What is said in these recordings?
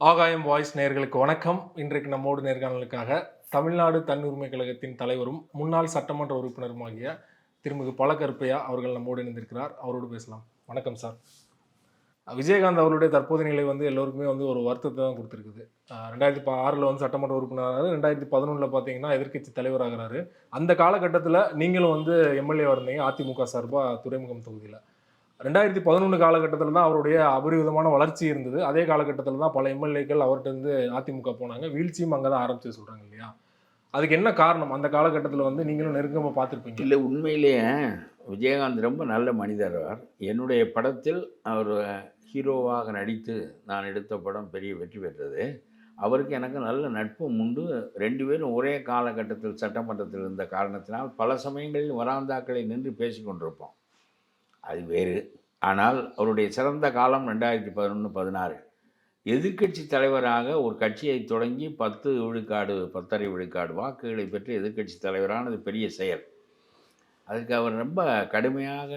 ஆகாயம் வாய்ஸ் நேயர்களுக்கு வணக்கம். இன்றைக்கு நம்மோடு நேர்காணலுக்காக தமிழ்நாடு தன்னுரிமை கழகத்தின் தலைவரும் முன்னாள் சட்டமன்ற உறுப்பினருமாகிய திருமிகு பழ கருப்பையா அவர்கள் நம்மோடு இணைந்திருக்கிறார். அவரோடு பேசலாம். வணக்கம் சார். விஜயகாந்த் அவருடைய தற்போதைய நிலை எல்லோருக்குமே ஒரு வருத்தத்தை தான் கொடுத்துருக்குது. 2006 சட்டமன்ற உறுப்பினராக, 2011 பார்த்தீங்கன்னா எதிர்க்கட்சி தலைவராகிறாரு. அந்த காலகட்டத்தில் நீங்களும் எம்எல்ஏவாக இருந்தீங்க அதிமுக சார்பாக துறைமுகம் தொகுதியில். 2011 காலகட்டத்தில் தான் அவருடைய அபரிவிதமான வளர்ச்சி இருந்தது. அதே காலகட்டத்தில் தான் பல எம்எல்ஏக்கள் அவர்கிட்ட அதிமுக போனாங்க. வீழ்ச்சியும் அங்கே தான் ஆரம்பிச்சு சொல்கிறாங்க இல்லையா? அதுக்கு என்ன காரணம்? அந்த காலகட்டத்தில் நீங்களும் நெருக்கமாக பார்த்துருப்பீங்க. இல்லை, உண்மையிலேயே விஜயகாந்த் ரொம்ப நல்ல மனிதர். என்னுடைய படத்தில் அவர் ஹீரோவாக நடித்து நான் எடுத்த படம் பெரிய வெற்றி பெற்றது. அவருக்கு எனக்கு நல்ல நட்பும் உண்டு. 2 பேரும் ஒரே காலகட்டத்தில் சட்டமன்றத்தில் இருந்த காரணத்தினால் பல சமயங்களில் வராந்தாக்களை நின்று பேசி கொண்டிருப்போம். அது வேறு. ஆனால் அவருடைய சிறந்த காலம் 2011-16. எதிர்க்கட்சி தலைவராக ஒரு கட்சியை தொடங்கி 10 விழுக்காடு 10.5 விழுக்காடு வாக்குகளை பெற்று எதிர்க்கட்சி தலைவரானது பெரிய செயல். அதுக்கு அவர் ரொம்ப கடுமையாக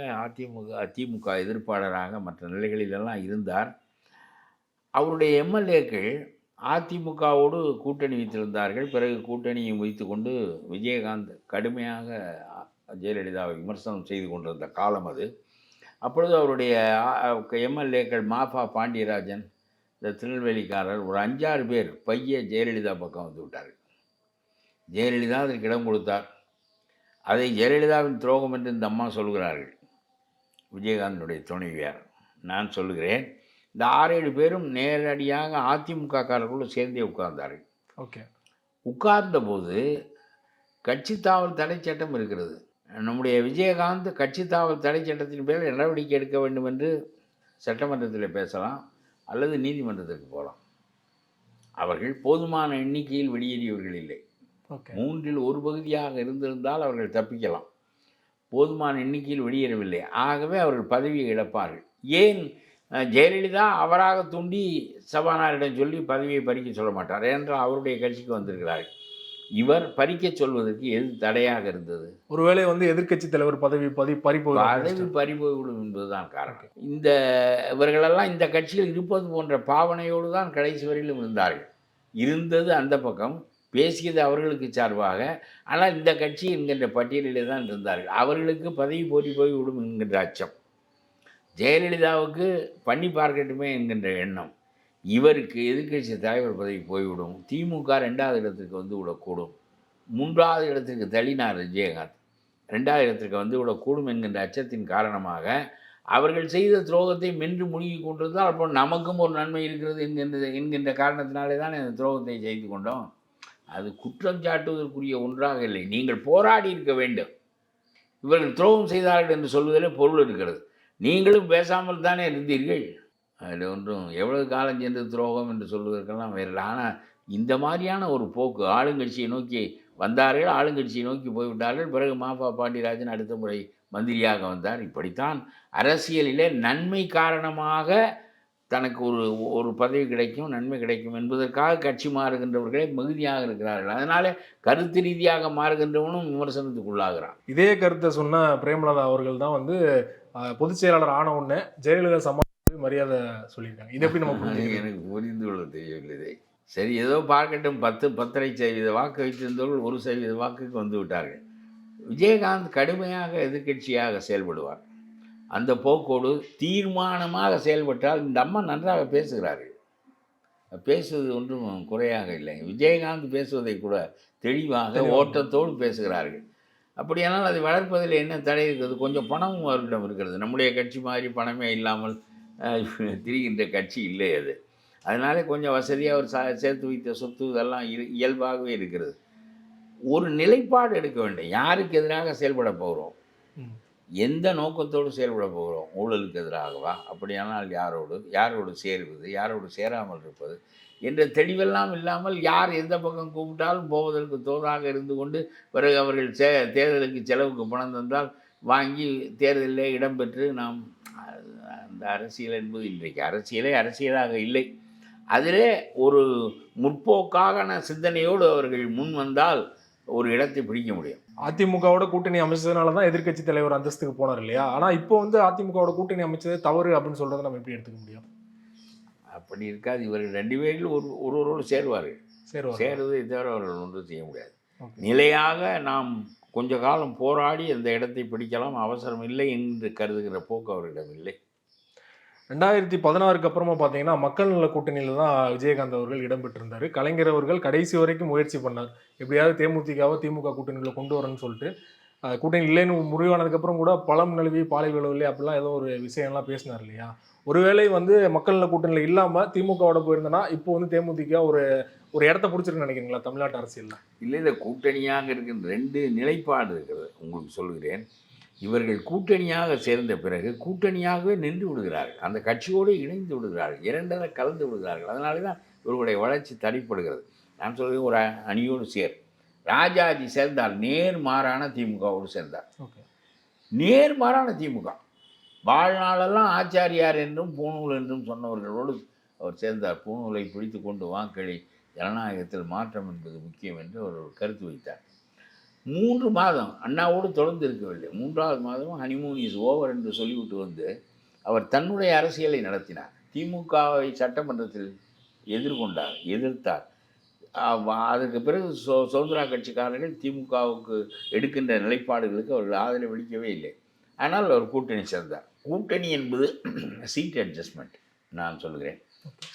திமுக எதிர்ப்பாளராக மற்ற நிலைகளிலெல்லாம் இருந்தார். அவருடைய எம்எல்ஏக்கள் அதிமுகவோடு கூட்டணி வைத்திருந்தார்கள். பிறகு கூட்டணியை வைத்து கொண்டு விஜயகாந்த் கடுமையாக ஜெயலலிதாவை விமர்சனம் செய்து கொண்டிருந்த காலம் அது. அப்பொழுது அவருடைய எம்எல்ஏக்கள் மாஃபா பாண்டியராஜன், இந்த திருநெல்வேலிக்காரர், ஒரு 5-6 பேர் ஜெயலலிதா பக்கம் வந்து விட்டார்கள். ஜெயலலிதா அதற்கு இடம் கொடுத்தார். அதை ஜெயலலிதாவின் துரோகம் என்று இந்த அம்மா சொல்கிறார்கள், விஜயகாந்தனுடைய துணைவியார். நான் சொல்லுகிறேன், இந்த 6-7 பேரும் நேரடியாக அதிமுக காரர்களோடு சேர்ந்தே உட்கார்ந்தார்கள். ஓகே. உட்கார்ந்தபோது கட்சி தாவல் தடை சட்டம் இருக்கிறது. நம்முடைய விஜயகாந்த் கட்சி தாவல் தடை சட்டத்தின் பேரில் நடவடிக்கை எடுக்க வேண்டும் என்று சட்டமன்றத்தில் பேசலாம் அல்லது நீதிமன்றத்திற்கு போகலாம். அவர்கள் போதுமான எண்ணிக்கையில் வெளியேறியவர்கள் இல்லை. 3 1 பகுதியாக இருந்திருந்தால் அவர்கள் தப்பிக்கலாம். போதுமான எண்ணிக்கையில் வெளியேறவில்லை. ஆகவே அவர்கள் பதவியை இழப்பார்கள். ஏன் ஜெயலலிதா அவராக தூண்டி சபாநாயகரிடம் சொல்லி பதவியை பறிக்க சொல்ல மாட்டார், ஏனென்றால் அவருடைய கட்சிக்கு வந்திருக்கிறார்கள். இவர் பறிக்க சொல்வதற்கு எது தடையாக இருந்தது? ஒருவேளை எதிர்க்கட்சி தலைவர் பதவி பறிபோய்விடும் என்பதுதான் காரணம். இவர்களெல்லாம் இந்த கட்சியில் இருப்பது போன்ற பாவனையோடு தான் கடைசி வரையிலும் இருந்தார்கள். இருந்தது அந்த பக்கம், பேசியது அவர்களுக்கு சார்பாக. ஆனால் இந்த கட்சி என்கின்ற பட்டியலிலே தான் இருந்தார்கள். அவர்களுக்கு பதவி போய்விடும் என்கின்ற அச்சம், ஜெயலலிதாவுக்கு பண்ணி பார்க்கட்டுமே என்கின்ற எண்ணம், இவருக்கு எதிர்க்கட்சி தலைவர் பதவி போய்விடும், திமுக 2வது இடத்துக்கு விடக்கூடும், 3வது இடத்துக்கு தள்ளினார் விஜயகாந்த், 2வது இடத்துக்கு விடக்கூடும் என்கின்ற அச்சத்தின் காரணமாக அவர்கள் செய்த துரோகத்தை மென்று முழுகி கொண்டிருந்தால் அப்போ நமக்கும் ஒரு நன்மை இருக்கிறது என்கின்ற காரணத்தினாலே தான் இந்த துரோகத்தை செய்து கொண்டோம். அது குற்றம் சாட்டுவதற்குரிய ஒன்றாக இல்லை. நீங்கள் போராடி இருக்க வேண்டும். இவர்கள் துரோகம் செய்தார்கள் என்று சொல்வதிலே பொருள் இருக்கிறது. நீங்களும் பேசாமல் தானே இருந்தீர்கள். அதில் ஒன்றும் எவ்வளவு காலம் சென்று துரோகம் என்று சொல்வதற்கெல்லாம் வேறு. ஆனால் இந்த மாதிரியான ஒரு போக்கு, ஆளுங்கட்சியை நோக்கி வந்தார்கள், ஆளுங்கட்சியை நோக்கி போய்விட்டார்கள். பிறகு மாஃபா பாண்டியராஜன் அடுத்த முறை மந்திரியாக வந்தார். இப்படித்தான் அரசியலிலே நன்மை காரணமாக தனக்கு ஒரு பதவி கிடைக்கும், நன்மை கிடைக்கும் என்பதற்காக கட்சி மாறுகின்றவர்களே மிகுதியாக இருக்கிறார்கள். அதனால கருத்து ரீதியாக மாறுகின்றவனும் விமர்சனத்துக்குள்ளாகிறான். இதே கருத்தை சொன்ன பிரேமலதா அவர்கள் தான் பொதுச் செயலாளர் ஆன உடனே ஜெயலலிதா சமாளி மரியாதை சொல்லியிருக்காங்க. இது எப்படி நம்ம எனக்கு புரிந்து கொள்ள தெரியவில்லை. சரி, ஏதோ பார்க்கட்டும். 10-10.5% வாக்கு வைத்திருந்தவர்கள் 1% வாக்குக்கு வந்து விட்டார்கள். விஜயகாந்த் கடுமையாக எதிர்க்கட்சியாக செயல்படுவார். அந்த போக்கோடு தீர்மானமாக செயல்பட்டால் இந்த அம்மா நன்றாக பேசுகிறார்கள். பேசுவது ஒன்றும் குறையாக இல்லை. விஜயகாந்த் பேசுவதை கூட தெளிவாக ஓட்டத்தோடு பேசுகிறார்கள். அப்படியானால் அதை வளர்ப்பதில் என்ன தடை இருக்கிறது? கொஞ்சம் பணமும் அவர்களிடம் இருக்கிறது. நம்முடைய கட்சி மாதிரி பணமே இல்லாமல் திரிகின்ற கட்சி இல்லை அது. அதனால கொஞ்சம் வசதியாக அவர் சேர்த்து வைத்த சொத்து இதெல்லாம் இயல்பாகவே இருக்கிறது. ஒரு நிலைப்பாடு எடுக்க வேண்டும். யாருக்கு எதிராக செயல்பட போகிறோம், எந்த நோக்கத்தோடு செயல்பட போகிறோம்? ஊழலுக்கு எதிராகவா? அப்படியானால் யாரோடு சேருவது, யாரோடு சேராமல் இருப்பது என்ற தெளிவெல்லாம் இல்லாமல் யார் எந்த பக்கம் கூப்பிட்டாலும் போவதற்கு தோதாக இருந்து கொண்டு பிறகு அவர்கள் தேர்தலுக்கு செலவுக்கு பணம் தந்தால் வாங்கி தேர்தலில் இடம்பெற்று நாம் அந்த அரசியல் என்பது இன்றைக்கு அரசியலாக இல்லை. அதிலே ஒரு முற்போக்கான சிந்தனையோடு அவர்கள் முன் வந்தால் ஒரு இடத்தை பிடிக்க முடியும். அதிமுகவோட கூட்டணி அமைச்சதுனால தான் எதிர்க்கட்சி தலைவர் அந்தஸ்துக்கு போனார் இல்லையா? ஆனால் இப்போ அதிமுகவோட கூட்டணி அமைச்சது தவறு அப்படின்னு சொல்றதை நம்ம எப்படி எடுத்துக்க முடியும்? அப்படி இருக்காது. இவர்கள் 2 பேரில் ஒருவரோடு சேருவார்கள். சேருவார். சேருவதை தவிர அவர்கள் ஒன்றும் செய்ய முடியாது. ஓகே. நிலையாக நாம் கொஞ்ச காலம் போராடி அந்த இடத்தை பிடிக்கலாம், அவசரம் இல்லை என்று கருதுகிற போக்கு அவர்களிடம் இல்லை. 2016க்கு அப்புறமா பார்த்தீங்கன்னா மக்கள் நல கூட்டணியில் தான் விஜயகாந்த் அவர்கள் இடம்பெற்றிருந்தார். கலைஞர் அவர்கள் கடைசி வரைக்கும் முயற்சி பண்ணார், எப்படியாவது தேமுதிகவை திமுக கூட்டணியில் கொண்டு வரணும்னு சொல்லிட்டு. கூட்டணி இல்லைன்னு முடிவானதுக்கப்புறம் கூட பழம் நழுவி பாலை விழவில்லை அப்படிலாம் ஏதோ ஒரு விஷயம்லாம் பேசினார் இல்லையா? ஒருவேளை மக்கள் நல கூட்டணியில் இல்லாமல் திமுகவோட போயிருந்தனா இப்போ தேமுதிக ஒரு ஒரு இடத்த பிடிச்சிருக்குன்னு நினைக்கிறீங்களா தமிழ்நாட்டு அரசியலில்? இல்லை, கூட்டணியாக இருக்கின்ற 2 நிலைப்பாடு இருக்கிறது. உங்களுக்கு சொல்கிறேன், இவர்கள் கூட்டணியாக சேர்ந்த பிறகு கூட்டணியாகவே நின்று விடுகிறார்கள், அந்த கட்சியோடு இணைந்து விடுகிறார்கள், இரண்டரை கலந்து விடுகிறார்கள். அதனால தான் இவர்களுடைய வளர்ச்சி தடைப்படுகிறது. நான் சொல்கிறேன், ஒரு அணியோடு ராஜாஜி சேர்ந்தால் நேர்மாறான திமுகவோடு சேர்ந்தார். நேர்மாறான திமுக. வாழ்நாளெல்லாம் ஆச்சாரியார் என்றும் பூணூல் என்றும் சொன்னவர்களோடு அவர் சேர்ந்தார். பூணூலை பிடித்து கொண்டு வாக்களி, ஜனநாயகத்தில் மாற்றம் என்பது முக்கியம் என்று அவர் ஒரு கருத்து வைத்தார். 3 மாதம் அண்ணாவோடு தொடர்ந்து இருக்கவில்லை. 3வது மாதம் ஹனிமூன் இஸ் ஓவர் என்று சொல்லிவிட்டு அவர் தன்னுடைய அரசியலை நடத்தினார். திமுகவை சட்டமன்றத்தில் எதிர்த்தார். அதற்கு பிறகு சுதந்திரா கட்சிக்காரர்கள் திமுகவுக்கு எடுக்கின்ற நிலைப்பாடுகளுக்கு அவர்கள் ஆதரவு அளிக்கவே இல்லை. ஆனால் அவர் கூட்டணி சேர்ந்தார். கூட்டணி என்பது சீட் அட்ஜஸ்ட்மெண்ட். நான் சொல்கிறேன்,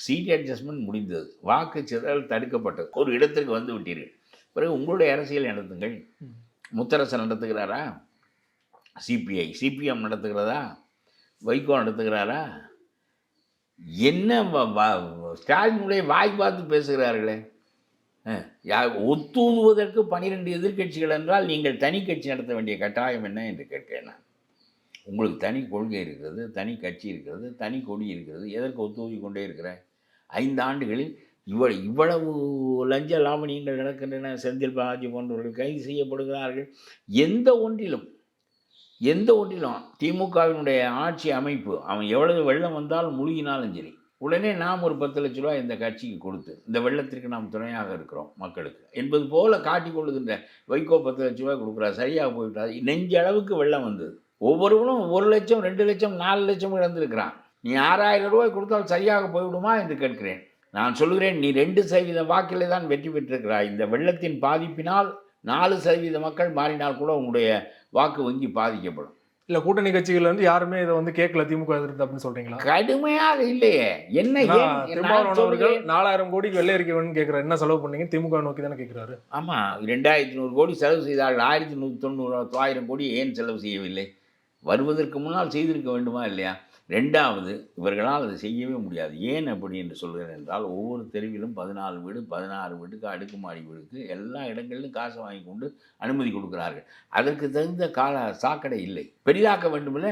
சீட் அட்ஜஸ்ட்மெண்ட் முடிந்தது, வாக்கு சிதறல் தடுக்கப்பட்டது, ஒரு இடத்திற்கு வந்து விட்டீர்கள். பிறகு உங்களுடைய அரசியல் நடத்துங்கள். முத்தரசன் நடத்துகிறாரா? சிபிஎம் நடத்துகிறதா? வைகோ நடத்துகிறாரா? என்ன ஸ்டாலினுடைய வாய் பார்த்து பேசுகிறார்களே. ஒத்துவதற்கு 12 எதிர்கட்சிகள் என்றால் நீங்கள் தனி கட்சி நடத்த வேண்டிய கட்டாயம் என்ன என்று கேட்கிறேன் நான். உங்களுக்கு தனி கொள்கை இருக்கிறது, தனி கட்சி இருக்கிறது, தனி கொடி இருக்கிறது, எதற்கு ஒத்துவி கொண்டே இருக்கிற? 5 ஆண்டுகளில் இவ்வளவு லஞ்ச லாவணியங்கள் நடக்கின்றன. செந்தில் பாலாஜி போன்றவர்கள் கைது செய்யப்படுகிறார்கள். எந்த ஒன்றிலும் திமுகவினுடைய ஆட்சி அமைப்பு, அவன் எவ்வளவு வெள்ளம் வந்தாலும் முழுகினாலும் சரி, உடனே நாம் ஒரு 10 லட்ச ரூபா இந்த கட்சிக்கு கொடுத்து இந்த வெள்ளத்திற்கு நாம் துணையாக இருக்கிறோம் மக்களுக்கு என்பது போல காட்டிக் கொள்ளுகின்ற வைகோ 10 லட்ச ரூபாய் கொடுக்குறார், சரியாக போய்விட்டார். நெஞ்ச அளவுக்கு வெள்ளம் வந்தது. ஒவ்வொருவரும் 1 லட்சம் 2 லட்சம் 4 லட்சம் இழந்திருக்கிறான். நீ 6000 ரூபாய் கொடுத்தால் சரியாக போய்விடுமா என்று கேட்கிறேன். நான் சொல்கிறேன், நீ 2% வாக்கிலே தான் வெற்றி பெற்றிருக்கிறாய். இந்த வெள்ளத்தின் பாதிப்பினால் 4% மக்கள் மாறினால் கூட உங்களுடைய வாக்கு வங்கி பாதிக்கப்படும். இல்லை, கூட்டணி கட்சிகள் யாருமே இதை கேட்கல திமுக எதிர்த்து அப்படின்னு சொல்றீங்களா? கடுமையாக இல்லையே. என்ன திருமாவளவர்கள் 4000 கோடிக்கு வெள்ளை அறிக்கை வேணும்னு கேட்குறாரு. என்ன செலவு பண்ணீங்க? திமுக நோக்கி தானே கேட்குறாரு. ஆமாம், 2100 கோடி செலவு செய்தால் 1190 1000 கோடி ஏன் செலவு செய்யவில்லை? வருவதற்கு முன்னால் செய்திருக்க வேண்டுமா இல்லையா? 2வது, இவர்களால் அதை செய்யவே முடியாது. ஏன் அப்படி என்று சொல்கிறேன் என்றால், ஒவ்வொரு தெருவிலும் 14 வீடு 16 வீட்டுக்கு அடுக்குமாடி வீடுக்கு எல்லா இடங்களிலும் காசு வாங்கி கொண்டு அனுமதி கொடுக்கிறார்கள். அதற்கு தகுந்த சாக்கடை இல்லை. பெரிதாக்க வேண்டுமில்ல.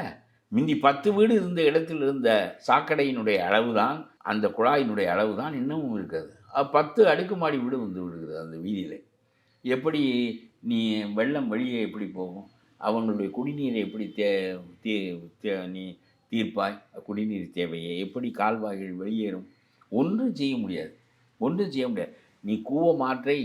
முந்தி 10 வீடு இருந்த இடத்தில் இருந்த சாக்கடையினுடைய அளவு தான், அந்த குழாயினுடைய அளவு தான் இன்னமும் இருக்கிறது. 10 அடுக்குமாடி வீடு வந்து விடுகிறது அந்த வீதியில். எப்படி நீ வெள்ளம் வெளியே எப்படி போகும்? அவங்களுடைய குடிநீரை எப்படி நீ தீர்ப்பாய்? குடிநீர் தேவையை எப்படி கால்வாய்கள் வெளியேறும்? ஒன்றும் செய்ய முடியாது. நீ கூவமாற்றை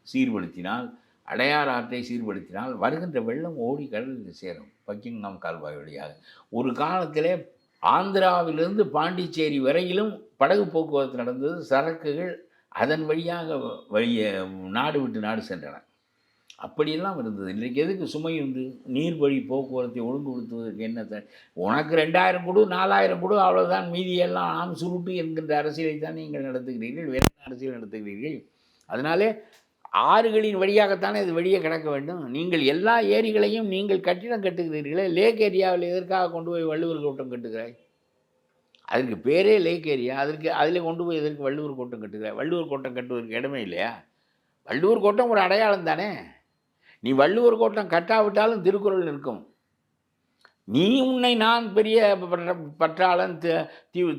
சீர்படுத்தினால், அடையார் ஆற்றை சீர்படுத்தினால் வருகின்ற வெள்ளம் ஓடி கடலில் சேரும் பக்கிங்காம் கால்வாய் வழியாக. ஒரு காலத்திலே ஆந்திராவிலிருந்து பாண்டிச்சேரி வரையிலும் படகு போக்குவரத்து நடந்தது. சரக்குகள் அதன் வழியாக நாடு விட்டு நாடு சென்றன. அப்படியெல்லாம் இருந்தது. இன்றைக்கு எதுக்கு சுமை உண்டு? நீர்வழி போக்குவரத்தை ஒழுங்குபடுத்துவதற்கு என்ன? உனக்கு 2000 கொடு 4000 கொடு, அவ்வளோதான், மீதியெல்லாம் ஆம் சுருட்டு என்கின்ற அரசியலை தான் நீங்கள் நடத்துகிறீர்கள், வேறு அரசியல் நடத்துகிறீர்கள். அதனாலே ஆறுகளின் வழியாகத்தானே இது வெளியே கிடக்க வேண்டும். நீங்கள் எல்லா ஏரிகளையும் நீங்கள் கட்டிடம் கட்டுகிறீர்களே. லேக் ஏரியாவில் எதற்காக கொண்டு போய் வள்ளுவர் கோட்டம் கட்டுகிறாய்? அதற்கு பேரே லேக் ஏரியா. அதில் கொண்டு போய் எதற்கு வள்ளுவர் கோட்டம் கட்டுகிறாய்? வள்ளுவர் கோட்டம் கட்டுவதற்கு இடமே இல்லையா? வள்ளுவர் கோட்டம் ஒரு அடையாளம் தானே. நீ வள்ளுவர் கோட்டம் கட்டாவிட்டாலும் திருக்குறள் நிற்கும். நீ உன்னை நான் பெரிய பற்றாளன்,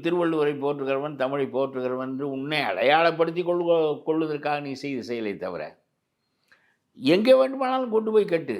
திருவள்ளுவரை போற்றுகிறவன், தமிழை போற்றுகிறவன் என்று உன்னை அடையாளப்படுத்தி கொள்வதற்காக நீ செய்த செயலை தவிர எங்கே வேண்டுமானாலும் கொண்டு போய் கட்டு.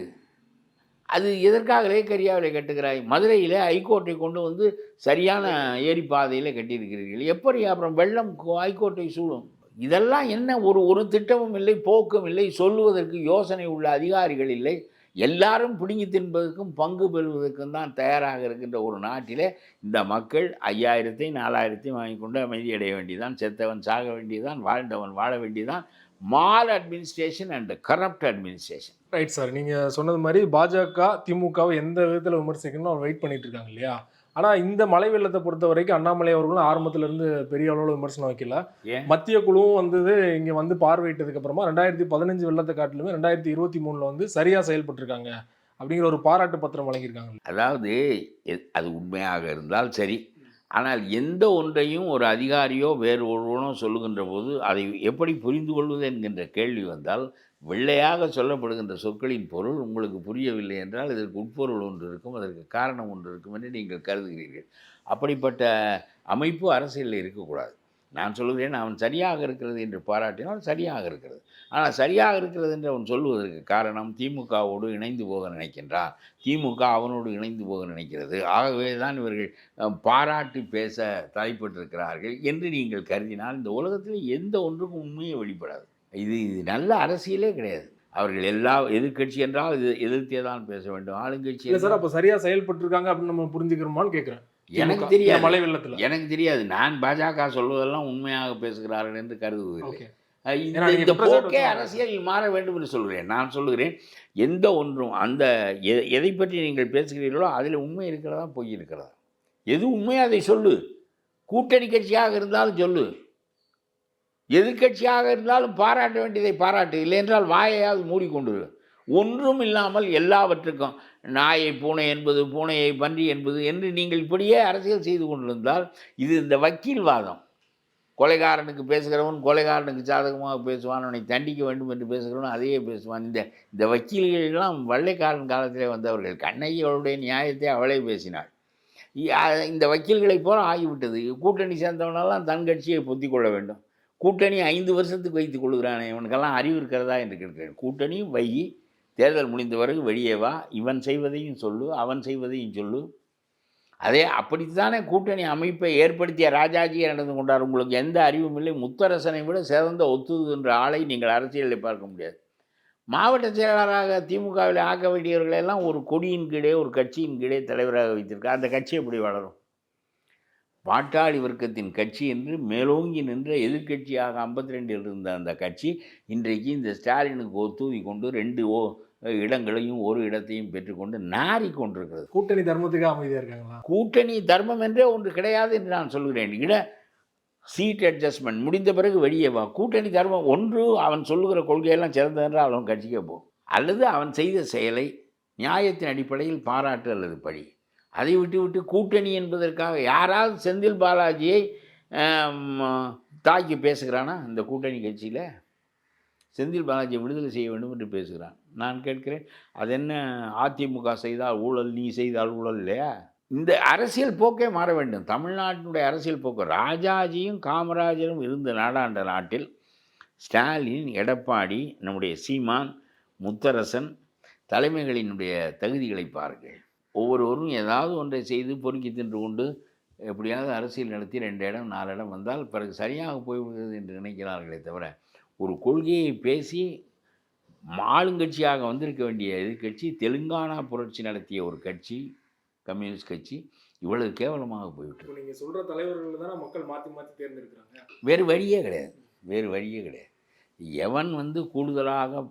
அது எதற்காக லேக்கரியாவில் கட்டுகிறாய்? மதுரையில் ஹைகோர்ட்டை கொண்டு சரியான ஏரி பாதையில் கட்டியிருக்கிறீர்கள். எப்படி அப்புறம் வெள்ளம் ஹைகோர்ட்டை சூழும்? இதெல்லாம் என்ன? ஒரு திட்டமும் இல்லை, போக்கும் இல்லை, சொல்லுவதற்கு யோசனை உள்ள அதிகாரிகள் இல்லை. எல்லாரும் பிடுங்கி தின்பதற்கும் பங்கு பெறுவதற்கும் தான் தயாராக இருக்கின்ற ஒரு நாட்டிலே இந்த மக்கள் 5000 4000 வாங்கி கொண்டு அமைதியடைய வேண்டியதான், செத்தவன் சாக வேண்டியதான், வாழ்ந்தவன் வாழ வேண்டியதான். Mall administration and corrupt administration. Right sir. நீங்க சொன்னது மாதிரி பாஜக திமுகவை எந்த விதத்துல விமர்சிக்கணும்னு அவர் வெயிட் பண்ணிட்டு இருக்காங்க இல்லையா? ஆனா இந்த மழை வெள்ளத்தை பொறுத்த வரைக்கும் அண்ணாமலை அவர்களும் ஆரம்பத்துல இருந்து பெரிய அளவுல விமர்சனம் வைக்கல. ஏன்? மத்திய குழுவும் வந்தது இங்க வந்து பார்வையிட்டதுக்கு அப்புறமா 2015 வெள்ளத்தை காட்டிலுமே 2023 வந்து சரியா செயல்பட்டு இருக்காங்க அப்படிங்கிற ஒரு பாராட்டு பத்திரம் வழங்கியிருக்காங்க. அதாவது அது உண்மையாக இருந்தால் சரி. ஆனால் எந்த ஒன்றையும் ஒரு அதிகாரியோ வேறு ஒருவனோ சொல்லுகின்ற போது அதை எப்படி புரிந்து கொள்வது என்கின்ற கேள்வி வந்தால், வெள்ளையாக சொல்லப்படுகின்ற சொற்களின் பொருள் உங்களுக்கு புரியவில்லை என்றால் இதற்கு உட்பொருள் ஒன்று இருக்கும், அதற்கு காரணம் ஒன்று இருக்கும் என்று நீங்கள் கருதுகிறீர்கள். அப்படிப்பட்ட அமைப்பு அரசியலில் இருக்கக்கூடாது. நான் சொல்லுகிறேன், அவன் சரியாக இருக்கிறது என்று பாராட்டினால் சரியாக இருக்கிறது. ஆனால் சரியாக இருக்கிறது என்று அவன் சொல்லுவதற்கு காரணம் திமுகவோடு இணைந்து போக நினைக்கின்றான், திமுக அவனோடு இணைந்து போக நினைக்கிறது, ஆகவே தான் இவர்கள் பாராட்டி பேச தலைப்பட்டிருக்கிறார்கள் என்று நீங்கள் கருதினால் இந்த உலகத்தில் எந்த ஒன்றுக்கும் உண்மையை வெளிப்படாது. இது நல்ல அரசியலே கிடையாது. அவர்கள் எல்லா எதிர்கட்சி என்றால் எதிர்த்தே தான் பேச வேண்டும், ஆளுங்கட்சி இல்ல சார், அப்ப சரியா செயல்பட்டு இருக்காங்க அப்படின்னு நம்ம புரிஞ்சுக்கிறோமான்னு கேட்கிறேன். எனக்கு தெரியாது, மழை வெள்ளத்துல எனக்கு தெரியாது. நான் பாஜக சொல்வதெல்லாம் உண்மையாக பேசுகிறார்கள் என்று கருதுவதில்லை. ஓகே. இந்த போக்கே அரசியலில் மாற வேண்டும் என்று சொல்கிறேன். நான் சொல்லுகிறேன், எந்த ஒன்றும் அந்த எதை பற்றி நீங்கள் பேசுகிறீர்களோ அதில் உண்மை இருக்கிறதா பொய் இருக்கிறதா, எது உண்மையாக அதை சொல்லு. கூட்டணி கட்சியாக இருந்தாலும் சொல்லு, எதிர்கட்சியாக இருந்தாலும் பாராட்ட வேண்டியதை பாராட்டு, இல்லை என்றால் வாயையாவது மூடிக்கொண்டு. ஒன்றும் இல்லாமல் எல்லாவற்றுக்கும் நாயை பூனை என்பது, பூனையை பன்றி என்பது என்று நீங்கள் இப்படியே அரசியல் செய்து கொண்டிருந்தால் இது இந்த வக்கீல் வாதம். கொலைகாரனுக்கு பேசுகிறவன் கொலைகாரனுக்கு சாதகமாக பேசுவான், அவனை தண்டிக்க வேண்டும் என்று பேசுகிறவன் அதையே பேசுவான். இந்த வக்கீல்களெல்லாம் வெள்ளைக்காரன் காலத்திலே வந்தவர்கள். கண்ணகி அவளுடைய நியாயத்தை அவளே பேசினாள். இந்த வக்கீல்களைப் போல ஆகிவிட்டது. கூட்டணி சேர்ந்தவனெல்லாம் தன் கட்சியை பொத்திக் கொள்ள வேண்டும். கூட்டணி 5 வருஷத்துக்கு வைத்துக் கொள்கிறானே, இவனுக்கெல்லாம் அறிவு இருக்கிறதா என்று கேட்கிறேன். கூட்டணி வை, தேர்தல் முடிந்த பிறகு வெளியே வா, இவன் செய்வதையும் சொல்லு, அவன் செய்வதையும் சொல்லு. அதே அப்படித்தானே கூட்டணி அமைப்பை ஏற்படுத்திய ராஜாஜியை நடந்து கொண்டார். உங்களுக்கு எந்த அறிவும் இல்லை. முத்தரசனை விட சிறந்த ஒத்துது என்ற ஆளை நீங்கள் அரசியலில் பார்க்க முடியாது. மாவட்ட செயலாளராக திமுகவில் ஆக்க வேண்டியவர்களெல்லாம் ஒரு கொடியின் கீழே, ஒரு கட்சியின் கீழே தலைவராக வைத்திருக்கார். அந்த கட்சி எப்படி வளரும்? பாட்டாளி வர்க்கத்தின் கட்சி என்று மேலோங்கி நின்ற எதிர்கட்சியாக 52 இருந்த அந்த கட்சி இன்றைக்கு இந்த ஸ்டாலினுக்கு ஒத்துதி கொண்டு 2 இடங்களையும் ஒரு இடத்தையும் பெற்றுக்கொண்டு நாரி கொண்டிருக்கிறது. கூட்டணி தர்மத்துக்காக அமைதியாக இருக்காங்களா? கூட்டணி தர்மம் என்றே ஒன்று கிடையாது என்று நான் சொல்கிறேன். சீட் அட்ஜஸ்ட்மெண்ட் முடிந்த பிறகு வெளியே வா. கூட்டணி தர்மம் ஒன்று அவன் சொல்லுகிற கொள்கையெல்லாம் சிறந்ததென்றால் அவன் கட்சிக்கே போ, அல்லது அவன் செய்த செயலை நியாயத்தின் அடிப்படையில் பாராட்டு அல்லது பழி. அதை விட்டு கூட்டணி என்பதற்காக யாராவது செந்தில் பாலாஜியை தாக்கி பேசுகிறானா? இந்த கூட்டணி கட்சியில் செந்தில் பாலாஜியை விடுதலை செய்ய வேண்டும் என்று பேசுகிறான். நான் கேட்கிறேன், அது என்ன அதிமுக செய்தால் ஊழல், நீ செய்தால் ஊழல் இல்லையா? இந்த அரசியல் போக்கே மாற வேண்டும். தமிழ்நாட்டினுடைய அரசியல் போக்கு, ராஜாஜியும் காமராஜரும் இருந்த நாடாண்ட நாட்டில் ஸ்டாலின், எடப்பாடி, நம்முடைய சீமான், முத்தரசன் தலைமைகளினுடைய தகுதிகளை பாருங்கள். ஒவ்வொருவரும் ஏதாவது ஒன்றை செய்து பொறுக்கி தின்று கொண்டு எப்படியாவது அரசியல் நடத்தி 2 இடம் 4 இடம் வந்தால் பிறகு சரியாக போய்விடுகிறது என்று நினைக்கிறார்களே தவிர, ஒரு கொள்கையை பேசி ஆளுங்கட்சியாக வந்திருக்க வேண்டிய எதிர்கட்சி, தெலுங்கானா புரட்சி நடத்திய ஒரு கட்சி கம்யூனிஸ்ட் கட்சி இவ்வளவு கேவலமாக போய்விட்டது. நீங்கள் சொல்கிற தலைவர்கள் தானே மக்கள் மாற்றி மாற்றி தேர்ந்தெடுக்கிறாங்க. வேறு வழியே கிடையாது. எவன் கூடுதலாக,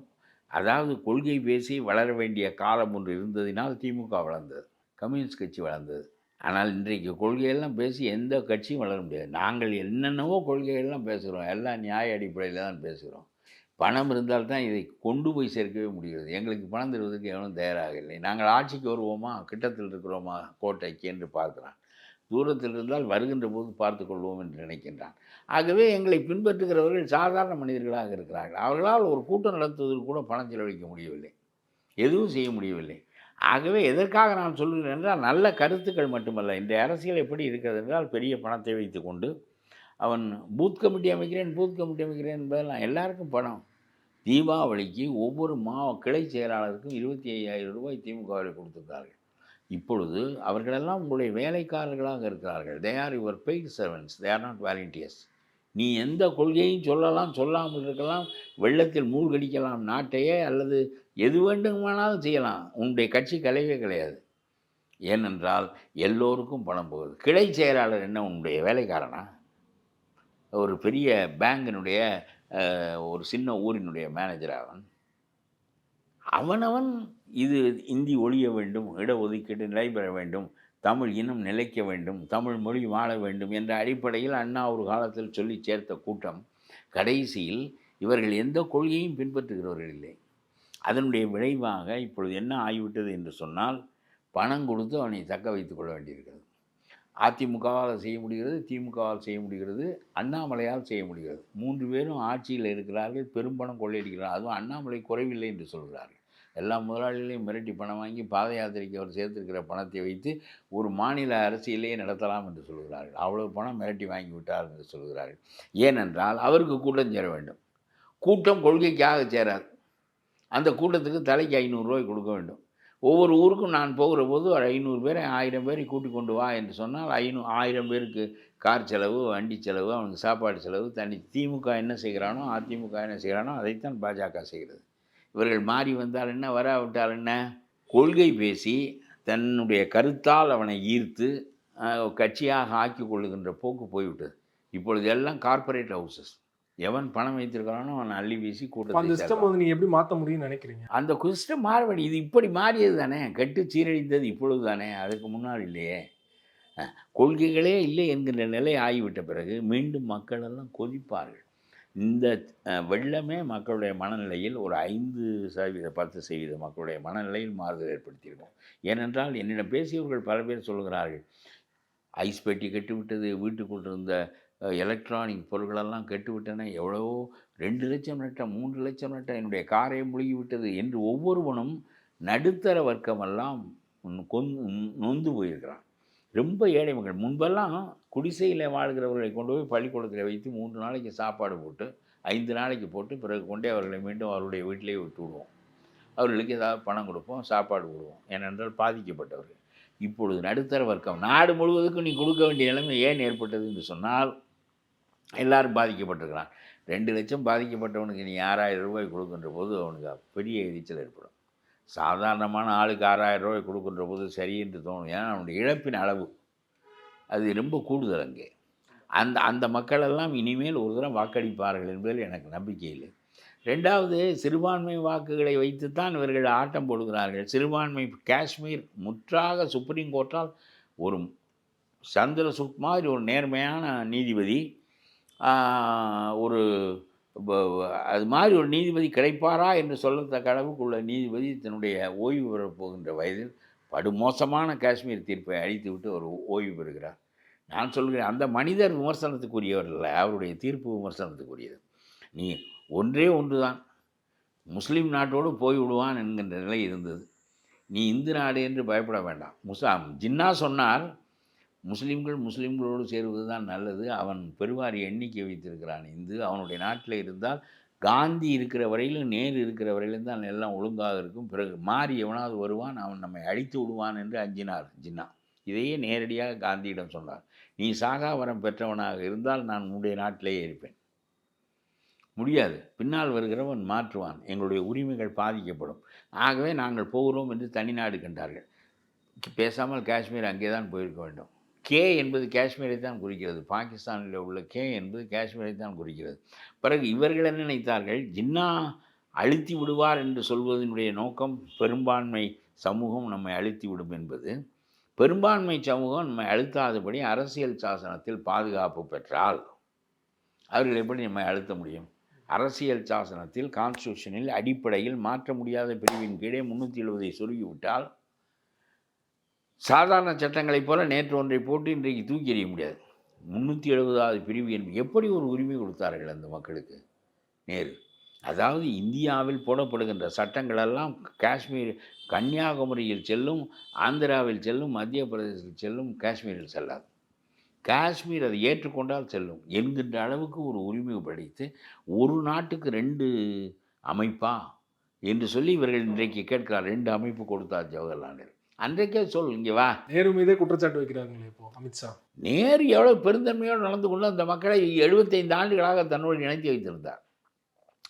அதாவது கொள்கை பேசி வளர வேண்டிய காலம் ஒன்று இருந்ததினால் திமுக வளர்ந்தது, கம்யூனிஸ்ட் கட்சி வளர்ந்தது. ஆனால் இன்றைக்கு கொள்கையெல்லாம் பேசி எந்த கட்சியும் வளர முடியாது. நாங்கள் என்னென்னவோ கொள்கைகள்லாம் பேசுகிறோம், எல்லாம் நியாய அடிப்படையில் தான் பேசுகிறோம். பணம் இருந்தால்தான் இதை கொண்டு போய் சேர்க்கவே முடிகிறது. எங்களுக்கு பணம் தருவதற்கு எவனும் தயாராக இல்லை. நாங்கள் ஆட்சிக்கு வருவோமா, கிட்டத்தில் இருக்கிறோமா கோட்டைக்கு என்று பார்க்குறான். தூரத்தில் இருந்தால் வருகின்ற போது பார்த்து கொள்வோம் என்று நினைக்கின்றான். ஆகவே எங்களை பின்பற்றுகிறவர்கள் சாதாரண மனிதர்களாக இருக்கிறார்கள். அவர்களால் ஒரு கூட்டம் நடத்துவதற்கு கூட பணம் செலவழிக்க முடியவில்லை, எதுவும் செய்ய முடியவில்லை. ஆகவே எதற்காக நான் சொல்கிறேன் என்றால், நல்ல கருத்துக்கள் மட்டுமல்ல, இன்றைய அரசியல் எப்படி இருக்கிறது என்றால், பெரிய பணத்தை வைத்து கொண்டு அவன் பூத் கமிட்டி அமைக்கிறேன் என்பதெல்லாம் எல்லாருக்கும் பணம். தீபாவளிக்கு ஒவ்வொரு கிளை செயலாளருக்கும் 25,000 ரூபாய் திமுகவில் கொடுத்துருக்கார்கள். இப்பொழுது அவர்களெல்லாம் உங்களுடைய வேலைக்காரர்களாக இருக்கிறார்கள். They are your paid servants, they are not volunteers. நீ எந்த கொள்கையும் சொல்லலாம், சொல்லாமல் இருக்கலாம், வெள்ளத்தில் மூழ்கடிக்கலாம் நாட்டையே, அல்லது எது வேண்டுமானாலும் செய்யலாம். உன்னுடைய கட்சி கலைவே கிடையாது. ஏனென்றால் எல்லோருக்கும் பணம் போகுது. கிளை செயலாளர் என்ன உன்னுடைய வேலைக்காரனா? ஒரு பெரிய பேங்கினுடைய ஒரு சின்ன ஊரினுடைய மேனேஜர் அவன். அவனவன் இது இந்தி ஒழிய வேண்டும், இடஒதுக்கீடு நடைபெற வேண்டும், தமிழ் இனம் நிலைக்க வேண்டும், தமிழ் மொழி வாழ வேண்டும் என்ற அடிப்படையில் அண்ணா ஒரு காலத்தில் சொல்லி சேர்த்த கூட்டம் கடைசியில் இவர்கள் எந்த கொள்கையும் பின்பற்றுகிறவர்கள் இல்லை. அதனுடைய விளைவாக இப்பொழுது என்ன ஆகிவிட்டது என்று சொன்னால், பணம் கொடுத்து அவனை தக்க வைத்துக் கொள்ள வேண்டியிருக்கிறது. அதிமுகவால் செய்ய முடிகிறது, திமுகவால் செய்ய முடிகிறது, அண்ணாமலையால் செய்ய முடிகிறது. 3 பேரும் ஆட்சியில் இருக்கிறார்கள், பெரும்பணம் கொள்ளையடிக்கிறார்கள். அதுவும் அண்ணாமலை குறைவில்லை என்று சொல்கிறார்கள். எல்லா முதலாளிகளையும் மிரட்டி பணம் வாங்கி பாத யாத்திரைக்கு அவர் சேர்த்திருக்கிற பணத்தை வைத்து ஒரு மாநில அரசியலையே நடத்தலாம் என்று சொல்கிறார்கள். அவ்வளவு பணம் மிரட்டி வாங்கி விட்டார் என்று சொல்கிறார்கள். ஏனென்றால் அவருக்கு கூட்டம் சேர வேண்டும். கூட்டம் கொள்கைக்காக சேராது. அந்த கூட்டத்துக்கு தலைக்கு 500 ரூபாய் கொடுக்க வேண்டும். ஒவ்வொரு ஊருக்கும் நான் போகிற போது ஒரு 500 பேரை 1000 பேரை கூட்டிக் கொண்டு வா என்று சொன்னால் 1000 பேருக்கு கார் செலவு, வண்டி செலவு, அவனுக்கு சாப்பாடு செலவு தனி. திமுக என்ன செய்கிறானோ, அதிமுக என்ன செய்கிறானோ அதைத்தான் பாஜக செய்கிறது. இவர்கள் மாறி வந்தால் என்ன, வராவிட்டால் என்ன, கொள்கை பேசி தன்னுடைய கருத்தால் அவனை ஈர்த்து கட்சியாக ஆக்கி கொள்ளுகின்ற போக்கு போய்விட்டது. இப்பொழுது எல்லாம் கார்ப்பரேட் ஹவுசஸ். எவன் பணம் வைத்திருக்கிறானோ அவன் அள்ளி வீசி கூட்டத்தை. நீங்கள் எப்படி மாற்ற முடியும்னு நினைக்கிறீங்க? அந்த சிஸ்டம் மாற வேண்டிய. இது இப்படி மாறியது தானே, கெட்டு சீரழிந்தது இப்பொழுது தானே, அதுக்கு முன்னால் இல்லையே. கொள்கைகளே இல்லை என்கின்ற நிலை ஆகிவிட்ட பிறகு மீண்டும் மக்கள் எல்லாம் கொதிப்பார்கள். இந்த வெள்ளமே மக்களுடைய மனநிலையில் ஒரு 5% 10% மக்களுடைய மனநிலையில் மாறுதல் ஏற்படுத்தியிருக்கும். ஏனென்றால் என்னிடம் பேசியவர்கள் பல பேர் சொல்கிறார்கள், ஐஸ் பெட்டி கெட்டுவிட்டது, வீட்டுக்குள் இருந்த எலக்ட்ரானிக் பொருட்களெல்லாம் கெட்டுவிட்டன, எவ்வளவோ 2 லட்சம் நட்ட, 3 லட்சம் நட்ட, என்னுடைய காரை முழுகிவிட்டது என்று ஒவ்வொருவனும் நடுத்தர வர்க்கமெல்லாம் நொந்து போயிருக்கிறான். ரொம்ப ஏழை மக்கள். முன்பெல்லாம் குடிசையில் வாழ்கிறவர்களை கொண்டு போய் பள்ளிக்கூடத்தில் வைத்து 3 நாளைக்கு சாப்பாடு போட்டு 5 நாளைக்கு போட்டு பிறகு கொண்டே அவர்களை மீண்டும் அவருடைய வீட்டிலேயே விட்டு விடுவோம். அவர்களுக்கு ஏதாவது பணம் கொடுப்போம், சாப்பாடு கொடுப்போம். ஏனென்றால் பாதிக்கப்பட்டவர்கள். இப்பொழுது நடுத்தர வர்க்கம் நாடு முழுவதுக்கும் நீ கொடுக்க வேண்டிய நிலைமை ஏன் ஏற்பட்டது என்று சொன்னால், எல்லாரும் பாதிக்கப்பட்டிருக்கிறான். 2 லட்சம் பாதிக்கப்பட்டவனுக்கு நீ 6000 ரூபாய் கொடுக்கின்ற போது அவனுக்கு பெரிய எரிச்சல் ஏற்படும். சாதாரணமான ஆளுக்கு 6000 ரூபாய் கொடுக்கின்ற போது சரி என்று தோணும். ஏன்னா அவனுடைய இழப்பின் அளவு அது ரொம்ப கூடுதல். அங்கே அந்த மக்களெல்லாம் இனிமேல் ஒரு தரம் வாக்களிப்பார்கள் என்பதில் எனக்கு நம்பிக்கை இல்லை. 2வது, சிறுபான்மை வாக்குகளை வைத்துத்தான் இவர்கள் ஆட்டம் போடுகிறார்கள். சிறுபான்மை காஷ்மீர் முற்றாக சுப்ரீம் கோர்ட்டால் ஒரு சந்திரசூட் மாதிரி ஒரு நேர்மையான நீதிபதி, ஒரு அது மாதிரி ஒரு நீதிபதி கிடைப்பாரா என்று சொல்லத்தக்க அளவுக்கு உள்ள நீதிபதி தன்னுடைய ஓய்வு பெறப் போகின்ற வயதில் படுமோசமான காஷ்மீர் தீர்ப்பை அளித்துவிட்டு ஒரு ஓய்வு பெறுகிறார். நான் சொல்கிறேன், அந்த மனிதர் விமர்சனத்துக்குரியவர் இல்லை, அவருடைய தீர்ப்பு விமர்சனத்துக்குரியது. நீ ஒன்றே ஒன்று தான், முஸ்லீம் நாட்டோடு போய்விடுவான் என்கின்ற நிலை இருந்தது. நீ இந்து நாடு என்று பயப்பட வேண்டாம். ஜின்னா சொன்னார், முஸ்லீம்களோடு சேருவது தான் நல்லது. அவன் பெருவாரி எண்ணிக்கை வைத்திருக்கிறான் இந்து. அவனுடைய நாட்டில் இருந்தால் காந்தி இருக்கிற வரையிலும், நேரு இருக்கிற வரையிலும் தான் எல்லாம் ஒழுங்காக இருக்கும். பிறகு மாறி எவனாவது வருவான், அவன் நம்மை அழித்து விடுவான் என்று அஞ்சினார் ஜின்னா. இதையே நேரடியாக காந்தியிடம் சொன்னார். நீ சாகா வரம் பெற்றவனாக இருந்தால் நான் உன்னுடைய நாட்டிலேயே இருப்பேன். முடியாது, பின்னால் வருகிறவன் மாற்றுவான், எங்களுடைய உரிமைகள் பாதிக்கப்படும். ஆகவே நாங்கள் போகிறோம் என்று தனிநாடு கண்டார்கள். பேசாமல் காஷ்மீர் அங்கே தான் போயிருக்க வேண்டும். கே என்பது காஷ்மீரை தான் குறிக்கிறது. பாகிஸ்தானில் உள்ள கே என்பது காஷ்மீரை தான் குறிக்கிறது. பிறகு இவர்கள் என்ன நினைத்தார்கள், ஜின்னா அழுத்தி விடுவார் என்று சொல்வதனுடைய நோக்கம் பெரும்பான்மை சமூகம் நம்மை அழுத்தி விடும் என்பது. பெரும்பான்மை சமூகம் நம்மை அழுத்தாதபடி அரசியல் சாசனத்தில் பாதுகாப்பு பெற்றால் அவர்கள் எப்படி நம்மை அழுத்த முடியும்? அரசியல் சாசனத்தில், கான்ஸ்டியூஷனில் அடிப்படையில் மாற்ற முடியாத பிரிவின் கீழே 370 சொருகிவிட்டால் சாதாரண சட்டங்களைப் போல நேற்று ஒன்றை போட்டு இன்றைக்கு தூக்கி எறிய முடியாது. 370வது பிரிவு என்பது எப்படி ஒரு உரிமை கொடுத்தார்கள் அந்த மக்களுக்கு நேரு? அதாவது இந்தியாவில் போடப்படுகின்ற சட்டங்களெல்லாம் காஷ்மீர், கன்னியாகுமரியில் செல்லும், ஆந்திராவில் செல்லும், மத்திய பிரதேசத்தில் செல்லும், காஷ்மீரில் செல்லாது. காஷ்மீர் அதை ஏற்றுக்கொண்டால் செல்லும் என்கின்ற அளவுக்கு ஒரு உரிமை படைத்து, ஒரு நாட்டுக்கு 2 அமைப்பா என்று சொல்லி இவர்கள் இன்றைக்கு கேட்கிறார். 2 அமைப்பு கொடுத்தார் ஜவஹர்லால் நேரு. அன்றைக்கே சொல், இங்கே வா. நேரு மீதே குற்றச்சாட்டு வைக்கிறாங்களே இப்போ அமித்ஷா. நேரு எவ்வளோ பெருந்தன்மையோடு நடந்து கொண்டு அந்த மக்களை 75 ஆண்டுகளாக தன்னோடு இணைத்து வைத்திருந்தார்.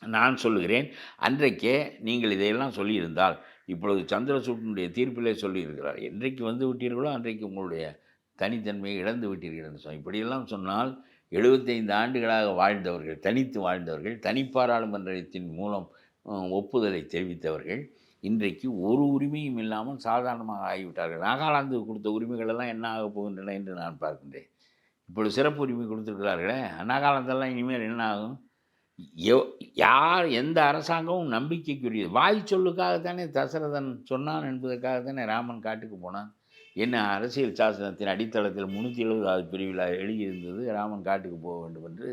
நான் சொல்லுகிறேன், அன்றைக்கே நீங்கள் இதையெல்லாம் சொல்லியிருந்தால், இப்பொழுது சந்திரசூடனுடைய தீர்ப்பிலே சொல்லியிருக்கிறார், என்றைக்கு வந்து விட்டீர்களோ அன்றைக்கு உங்களுடைய தனித்தன்மையை இழந்து விட்டீர்கள் என்று இப்படியெல்லாம் சொன்னால் 75 ஆண்டுகளாக வாழ்ந்தவர்கள், தனித்து வாழ்ந்தவர்கள், தனிப்பாராளுமன்றத்தின் மூலம் ஒப்புதலை தெரிவித்தவர்கள், இன்றைக்கு ஒரு உரிமையும் இல்லாமல் சாதாரணமாக ஆகிவிட்டார்கள். நாகாலாந்துக்கு கொடுத்த உரிமைகளெல்லாம் என்ன ஆகப் போகின்றன என்று நான் பார்க்கின்றேன். இப்பொழுது சிறப்பு உரிமை கொடுத்துருக்கிறார்களே, நாகாலாந்தெல்லாம் இனிமேல் என்ன ஆகும்? யார் எந்த அரசாங்கமும் நம்பிக்கைக்குரியது. வாய் சொல்லுக்காகத்தானே தசரதன் சொன்னான் என்பதற்காகத்தானே ராமன் காட்டுக்கு போனான். என்ன அரசியல் சாசனத்தின் அடித்தளத்தில் 370வது பிரிவில் எழுதியிருந்தது ராமன் காட்டுக்கு போக வேண்டும் என்று.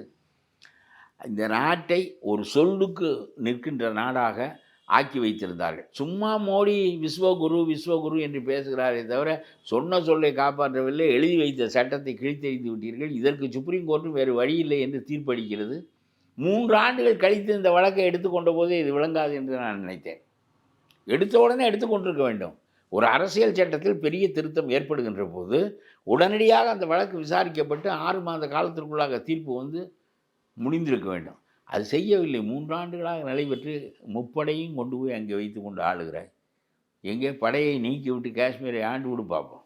இந்த நாட்டை ஒரு சொல்லுக்கு நிற்கின்ற நாடாக ஆக்கி வைத்திருந்தார்கள். சும்மா மோடி விஸ்வகுரு விஸ்வகுரு என்று பேசுகிறாரே தவிர சொன்ன சொல்லை காப்பாற்றவில்லை. எழுதி வைத்த சட்டத்தை கிழித்தெறிந்து விட்டீர்கள். இதற்கு சுப்ரீம் கோர்ட்டும் வேறு வழியில்லை என்று தீர்ப்பளிக்கிறது. 3 ஆண்டுகள் கழித்து இந்த வழக்கை எடுத்துக்கொண்ட போதே இது விளங்காது என்று நான் நினைத்தேன். எடுத்த உடனே எடுத்துக்கொண்டிருக்க வேண்டும். ஒரு அரசியல் சட்டத்தில் பெரிய திருத்தம் ஏற்படுகின்ற போது உடனடியாக அந்த வழக்கு விசாரிக்கப்பட்டு 6 மாத காலத்திற்குள்ளாக தீர்ப்பு வந்து முடிந்திருக்க வேண்டும். அது செய்யவில்லை. 3 ஆண்டுகளாக நடைபெற்று முப்படையும் கொண்டு போய் அங்கே வைத்து கொண்டு ஆளுகிறாய். எங்கே படையை நீக்கி விட்டு காஷ்மீரை ஆண்டு விடு பார்ப்போம்.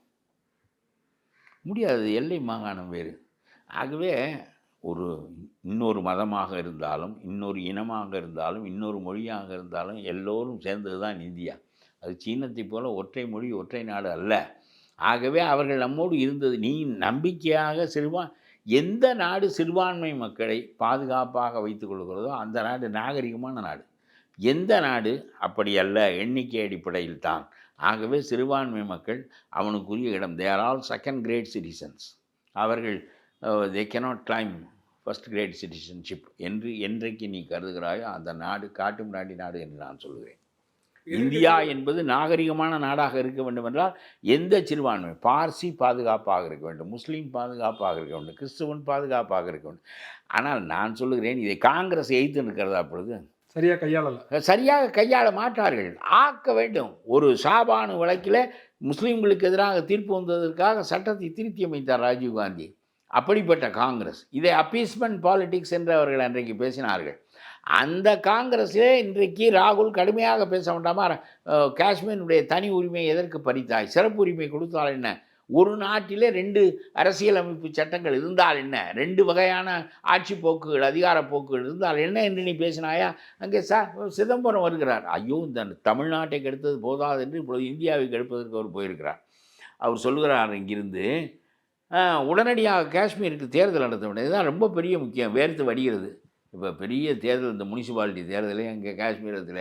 முடியாது. எல்லை மாகாணம் வேறு. ஆகவே ஒரு இன்னொரு மதமாக இருந்தாலும், இன்னொரு இனமாக இருந்தாலும், இன்னொரு மொழியாக இருந்தாலும் எல்லோரும் சேர்ந்தது தான் இந்தியா. அது சீனத்தை போல ஒற்றை மொழி ஒற்றை நாடு அல்ல. ஆகவே அவர்கள் நம்மோடு இருந்தது. நீ நம்பிக்கையாக எந்த நாடு சிறுபான்மை மக்களை பாதுகாப்பாக வைத்துக் கொள்கிறதோ அந்த நாடு நாகரிகமான நாடு. எந்த நாடு அப்படி அல்ல, எண்ணிக்கை அடிப்படையில் தான். ஆகவே சிறுபான்மை மக்கள் அவனுக்குரிய இடம். They are all second grade citizens. அவர்கள் they cannot claim first grade citizenship என்று என்றைக்கு நீ கருதுகிறாயோ அந்த நாடு காட்டு முன்னாடி நாடு என்று நான் சொல்கிறேன். இந்தியா என்பது நாகரிகமான நாடாக இருக்க வேண்டும் என்றால் எந்த சிறுபான்மை, பார்சி பாதுகாப்பாக இருக்க வேண்டும், முஸ்லீம் பாதுகாப்பாக இருக்க வேண்டும், கிறிஸ்துவன் பாதுகாப்பாக இருக்க வேண்டும். ஆனால் நான் சொல்லுகிறேன், இதை காங்கிரஸ் எய்த்து நிற்கிறதா பொழுது சரியாக கையாள மாட்டார்கள். ஆக்க வேண்டும். ஒரு ஷாபானு வழக்கில் முஸ்லீம்களுக்கு எதிராக தீர்ப்பு வந்ததற்காக சட்டத்தை திருத்தி அமைத்தார் ராஜீவ்காந்தி. அப்படிப்பட்ட காங்கிரஸ் இதை அப்பீஸ்மெண்ட் பாலிடிக்ஸ் என்று அவர்கள் அன்றைக்கு பேசினார்கள். அந்த காங்கிரஸே இன்றைக்கு ராகுல் கடுமையாக பேச வேண்டாமா? காஷ்மீருடைய தனி உரிமை எதற்கு பறித்தாய்? சிறப்பு உரிமை கொடுத்தால் என்ன? ஒரு நாட்டிலே 2 அரசியலமைப்பு சட்டங்கள் இருந்தால் என்ன? 2 வகையான ஆட்சி போக்குகள், அதிகார போக்குகள் இருந்தால் என்ன என்று நீ பேசினாயா? அங்கே சிதம்பரம் வருகிறார். ஐயோ, இந்த தமிழ்நாட்டை கெடுத்தது போதாது என்று இப்பொழுது இந்தியாவை கெடுப்பதற்கு அவர் போயிருக்கிறார். அவர் சொல்லுகிறார், இங்கிருந்து உடனடியாக காஷ்மீருக்கு தேர்தல் நடத்த வேண்டும். இதுதான் ரொம்ப பெரிய முக்கியம். வேர்த்து வடிகிறது. இப்போ பெரிய தேர்தல், இந்த முனிசிபாலிட்டி தேர்தலை அங்கே காஷ்மீரத்தில்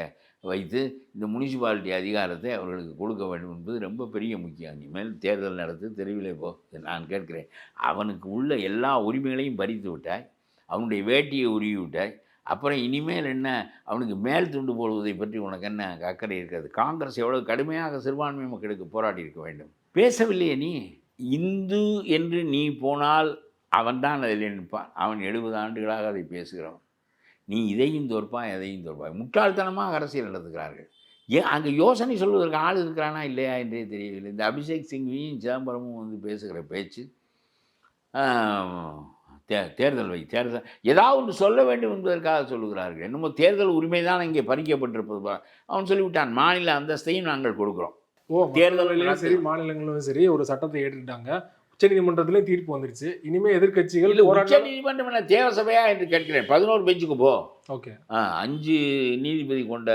வைத்து இந்த முனிசிபாலிட்டி அதிகாரத்தை அவர்களுக்கு கொடுக்க வேண்டும் என்பது ரொம்ப பெரிய முக்கியம். இனிமேல் தேர்தல் நடத்து, தெருவிலே போ. நான் கேட்கிறேன், அவனுக்கு உள்ள எல்லா உரிமைகளையும் பறித்து விட்டாய், அவனுடைய வேட்டியை உருவி விட்டாய். அப்புறம் இனிமேல் என்ன? அவனுக்கு மேல் துண்டு போடுவதை பற்றி உனக்கு என்ன அக்கறை இருக்கிறது? காங்கிரஸ் எவ்வளோ கடுமையாக சிறுபான்மை மக்களுக்கு போராடி இருக்க வேண்டும். பேசவில்லையே நீ. இந்து என்று நீ போனால் அவன்தான் அதில் நிற்பான். அவன் 70 ஆண்டுகளாக அதை பேசுகிறவன். நீ இதையும் தோற்பான், எதையும் தோற்பாய். முட்டாள்தனமாக அரசியல் நடத்துகிறார்கள். அங்கே யோசனை சொல்வதற்கு ஆள் இருக்கிறானா இல்லையா என்றே தெரியவில்லை. இந்த அபிஷேக் சிங்வியும் சிதம்பரமும் வந்து பேசுகிற பேச்சு, தேர்தல் ஏதாவது ஒன்று சொல்ல வேண்டும் என்பதற்காக சொல்லுகிறார்கள். என்னமோ தேர்தல் உரிமை தான் இங்கே பறிக்கப்பட்டிருப்பது. அவன் சொல்லிவிட்டான், மாநில அந்தஸ்தையும் நாங்கள் கொடுக்குறோம். தேர்தலிலும் சரி, மாநிலங்களும் சரி ஒரு சட்டத்தை ஏற்றுட்டாங்க. உச்சநீதிமன்றத்திலே தீர்ப்பு வந்துருச்சு. இனிமே எதிர்கட்சிகள் உச்சநீதிமன்றம் என்ன தேவசபையா என்று கேட்கிறேன். 11 பெஞ்சுக்கு போ. ஓகே, 5 நீதிபதி கொண்ட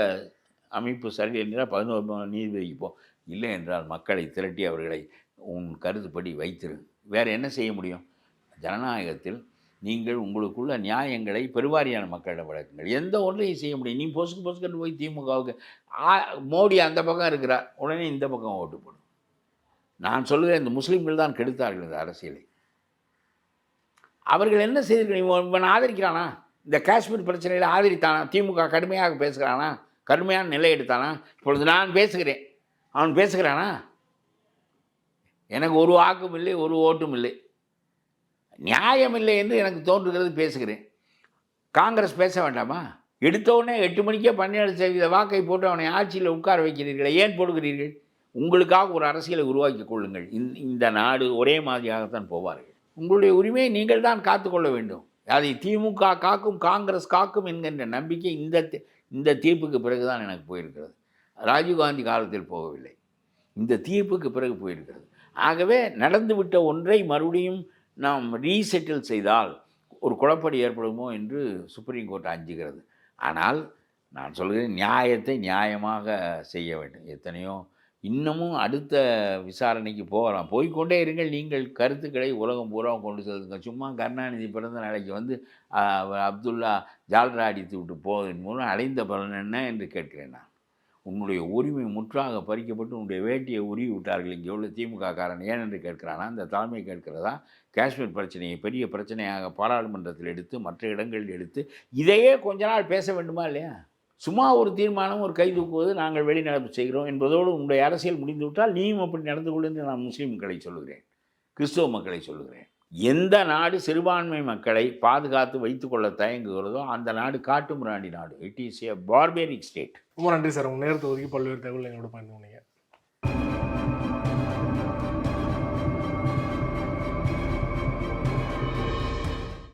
அமைப்பு சரி என்றால் 11 நீதிபதிக்கு போ. இல்லை என்றால் மக்களை திரட்டி அவர்களை உன் கருத்துப்படி வைத்திரு. வேறு என்ன செய்ய முடியும்? ஜனநாயகத்தில் நீங்கள் உங்களுக்குள்ள நியாயங்களை பெருவாரியான மக்களிடம் வழக்குங்கள். எந்த ஒன்றையும் செய்ய முடியும். நீ பொசுக்கு போய் திமுகவுக்கு மோடி அந்த பக்கம் இருக்கிறார், உடனே இந்த பக்கம் ஓட்டு போடும். நான் சொல்லுவேன், இந்த முஸ்லீம்கள் தான் கெடுத்தார்கள் இந்த அரசியலை. அவர்கள் என்ன செய்திருக்க? இவன் ஆதரிக்கிறானா? இந்த காஷ்மீர் பிரச்சனையில் ஆதரித்தானா? திமுக கடுமையாக பேசுகிறானா? கடுமையான நிலை எடுத்தானா? இப்பொழுது நான் பேசுகிறேன், அவன் பேசுகிறானா? எனக்கு ஒரு வாக்கும் இல்லை, ஒரு ஓட்டும் இல்லை, நியாயம் இல்லை என்று எனக்கு தோன்றுகிறது. பேசுகிறேன். காங்கிரஸ் பேச வேண்டாமா? எடுத்தவுடனே 8 மணிக்கே 17% வாக்கை போட்டு அவனை ஆட்சியில் உட்கார வைக்கிறீர்களே, ஏன் போடுகிறீர்கள்? உங்களுக்காக ஒரு அரசியலை உருவாக்கி கொள்ளுங்கள். இந்த நாடு ஒரே மாதிரியாகத்தான் போவார்கள். உங்களுடைய உரிமையை நீங்கள் தான் காத்துக்கொள்ள வேண்டும். அதை திமுக காக்கும், காங்கிரஸ் காக்கும் என்கின்ற நம்பிக்கை இந்த தீர்ப்புக்கு பிறகுதான் எனக்கு போயிருக்கிறது. ராஜீவ்காந்தி காலத்தில் போகவில்லை, இந்த தீர்ப்புக்கு பிறகு போயிருக்கிறது. ஆகவே நடந்துவிட்ட ஒன்றை மறுபடியும் நாம் ரீசெட்டில் செய்தால் ஒரு குழப்படி ஏற்படுமோ என்று சுப்ரீம் கோர்ட் அஞ்சுகிறது. ஆனால் நான் சொல்கிறேன், நியாயத்தை நியாயமாக செய்ய வேண்டும். எத்தனையோ இன்னமும் அடுத்த விசாரணைக்கு போகலாம், போய்கொண்டே இருங்கள். நீங்கள் கருத்துக்களை உலகம் பூரா கொண்டு செல்லுங்கள். சும்மா கருணாநிதி பிறந்த நாளைக்கு வந்து அப்துல்லா ஜால்ரா அடித்து விட்டு போவதன் மூலம் அடைந்த பலன் என்ன என்று கேட்கிறேன் நான். உன்னுடைய உரிமை முற்றாக பறிக்கப்பட்டு உன்னுடைய வேட்டியை உருவி விட்டார்கள் இங்கே உள்ள திமுக காரன் ஏன் என்று கேட்கிறானா? இந்த தலைமை கேட்கிறதா? காஷ்மீர் பிரச்சனையை பெரிய பிரச்சனையாக பாராளுமன்றத்தில் எடுத்து மற்ற இடங்களில் எடுத்து இதையே கொஞ்ச நாள் பேச வேண்டுமா இல்லையா? சும்மா ஒரு தீர்மானம், ஒரு கை தூக்குவது, நாங்கள் வெளிநடப்பு செய்கிறோம் என்பதோடு உங்களுடைய அரசியல் முடிந்துவிட்டால் நீயும் அப்படி நடந்து கொண்டு என்று நான் முஸ்லீம் மக்களை சொல்லுகிறேன், கிறிஸ்தவ மக்களை சொல்லுகிறேன். எந்த நாடு சிறுபான்மை மக்களை பாதுகாத்து வைத்துக்கொள்ள தயங்குகிறதோ அந்த நாடு காட்டு மிராண்டி நாடு. It is a barbaric state. ரொம்ப நன்றி சார், உங்கள் நேரத்தை ஒதுக்கி பல்வேறு தகவல் எங்களோட பயந்து